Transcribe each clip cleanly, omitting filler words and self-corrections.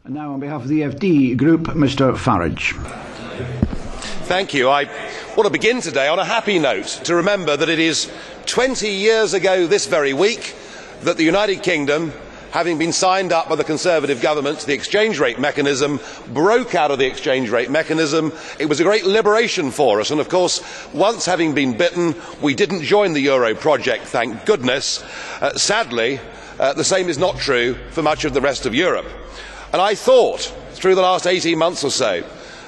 And now on behalf of the EFD Group, Mr. Farage. Thank you. I want to begin today on a happy note to remember that it is 20 years ago this very week that the United Kingdom, having been signed up by the Conservative government to the exchange rate mechanism, broke out of the exchange rate mechanism. It was a great liberation for us, and of course, once having been bitten, we didn't join the euro project, thank goodness. Sadly, the same is not true for much of the rest of Europe. And I thought, through the last 18 months or so,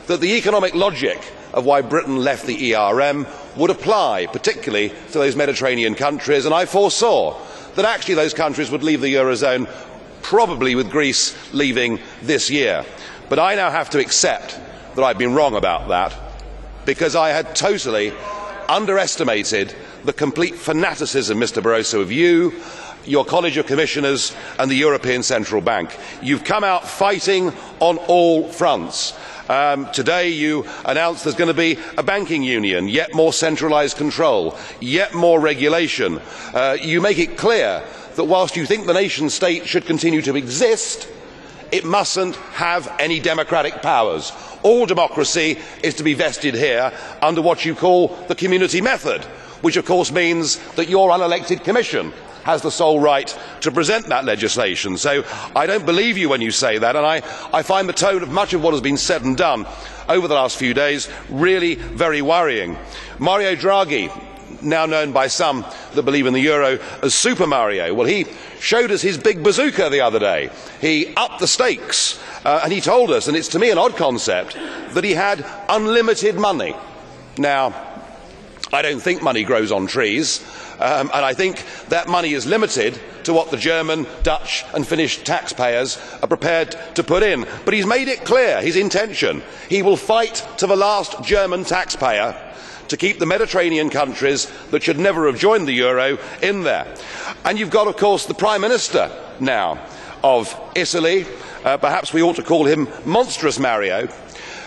that the economic logic of why Britain left the ERM would apply, particularly to those Mediterranean countries, and I foresaw that actually those countries would leave the Eurozone, probably with Greece leaving this year. But I now have to accept that I've been wrong about that, because I had totally underestimated the complete fanaticism, Mr. Barroso, of you, your College of Commissioners and the European Central Bank. You've come out fighting on all fronts. Today you announced there's going to be a banking union, yet more centralised control, yet more regulation. You make it clear that whilst you think the nation state should continue to exist, it mustn't have any democratic powers. All democracy is to be vested here under what you call the community method, which of course means that your unelected commission has the sole right to present that legislation. So I don't believe you when you say that, and I find the tone of much of what has been said and done over the last few days really very worrying. Mario Draghi, now known by some that believe in the euro as Super Mario, well, he showed us his big bazooka the other day. He upped the stakes, and he told us, and it's to me an odd concept, that he had unlimited money. Now, I don't think money grows on trees, and I think that money is limited to what the German, Dutch and Finnish taxpayers are prepared to put in. But he's made it clear his intention. He will fight to the last German taxpayer to keep the Mediterranean countries that should never have joined the euro in there. And you've got, of course, the Prime Minister now of Italy, perhaps we ought to call him Monstrous Mario,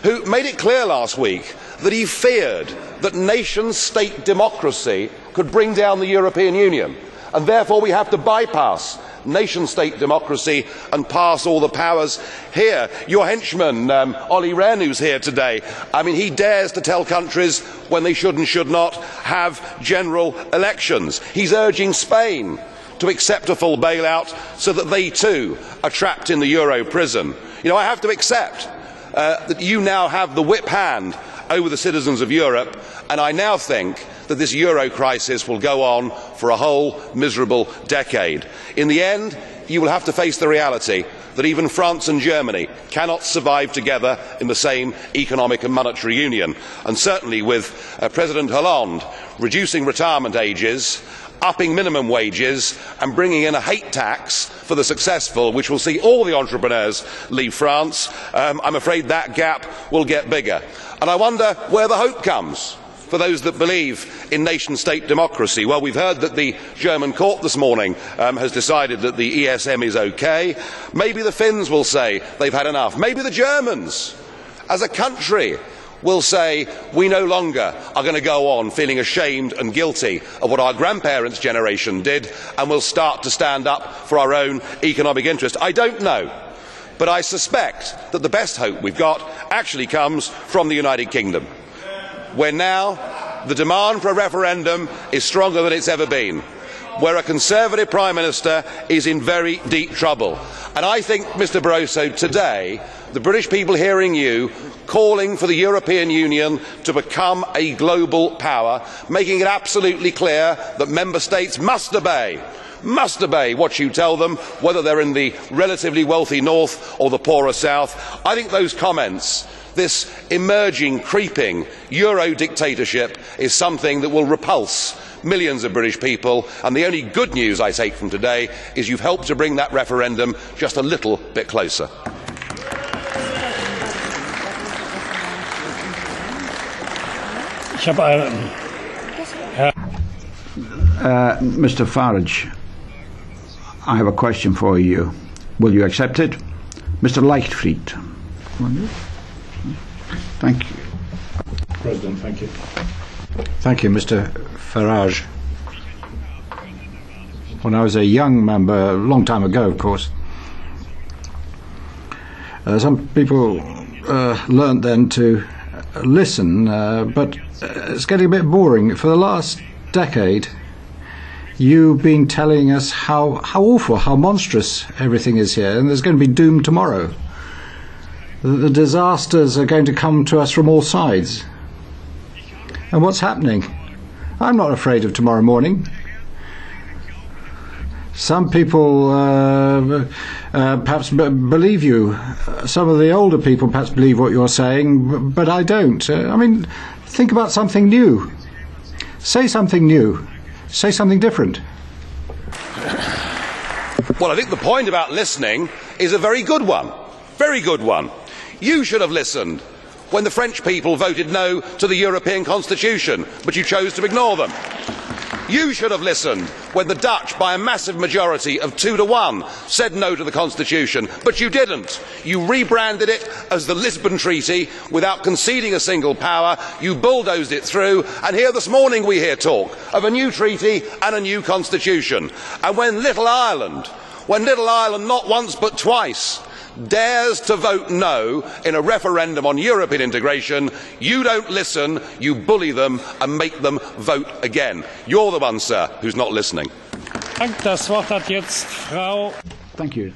who made it clear last week that he feared that nation-state democracy could bring down the European Union, and therefore we have to bypass nation-state democracy and pass all the powers here. Your henchman, Olli Rehn, who's here today, I mean, he dares to tell countries when they should and should not have general elections. He's urging Spain to accept a full bailout so that they too are trapped in the euro prison. You know, I have to accept that you now have the whip hand over the citizens of Europe, and I now think that this euro crisis will go on for a whole miserable decade. In the end, you will have to face the reality that even France and Germany cannot survive together in the same economic and monetary union, and certainly with President Hollande reducing retirement ages, upping minimum wages and bringing in a hate tax for the successful, which will see all the entrepreneurs leave France, I'm afraid that gap will get bigger. And I wonder where the hope comes for those that believe in nation-state democracy. Well, we've heard that the German court this morning has decided that the ESM is okay. Maybe the Finns will say they've had enough. Maybe the Germans, as a country, will say we no longer are going to go on feeling ashamed and guilty of what our grandparents' generation did, and will start to stand up for our own economic interest. I don't know, but I suspect that the best hope we've got actually comes from the United Kingdom, where now the demand for a referendum is stronger than it's ever been, where a Conservative Prime Minister is in very deep trouble. And I think, Mr. Barroso, today the British people hearing you calling for the European Union to become a global power, making it absolutely clear that member states must obey what you tell them, whether they're in the relatively wealthy north or the poorer south. I think those comments, this emerging, creeping Euro dictatorship, is something that will repulse millions of British people, and the only good news I take from today is you've helped to bring that referendum just a little bit closer. Mr. Farage, I have a question for you. Will you accept it? Mr. Leichtfried. Thank you. President, thank you. Thank you, Mr. Farage. When I was a young member, a long time ago, of course, Some people learnt then to listen, but it's getting a bit boring. For the last decade, you've been telling us how awful, how monstrous everything is here, and there's going to be doom tomorrow. The disasters are going to come to us from all sides. And what's happening? I'm not afraid of tomorrow morning. Some people perhaps believe you. Some of the older people perhaps believe what you're saying, but I don't. I mean, think about something new. Say something new. Say something different. Well, I think the point about listening is a very good one. Very good one. You should have listened when the French people voted no to the European Constitution, but you chose to ignore them. You should have listened when the Dutch, by a massive majority of 2-1, said no to the Constitution, but you didn't. You rebranded it as the Lisbon Treaty without conceding a single power. You bulldozed it through, and here this morning we hear talk of a new treaty and a new constitution. And when Little Ireland not once but twice dares to vote no in a referendum on European integration, you don't listen, you bully them and make them vote again. You're the one, sir, who's not listening. Das Wort hat jetzt Frau. Thank you.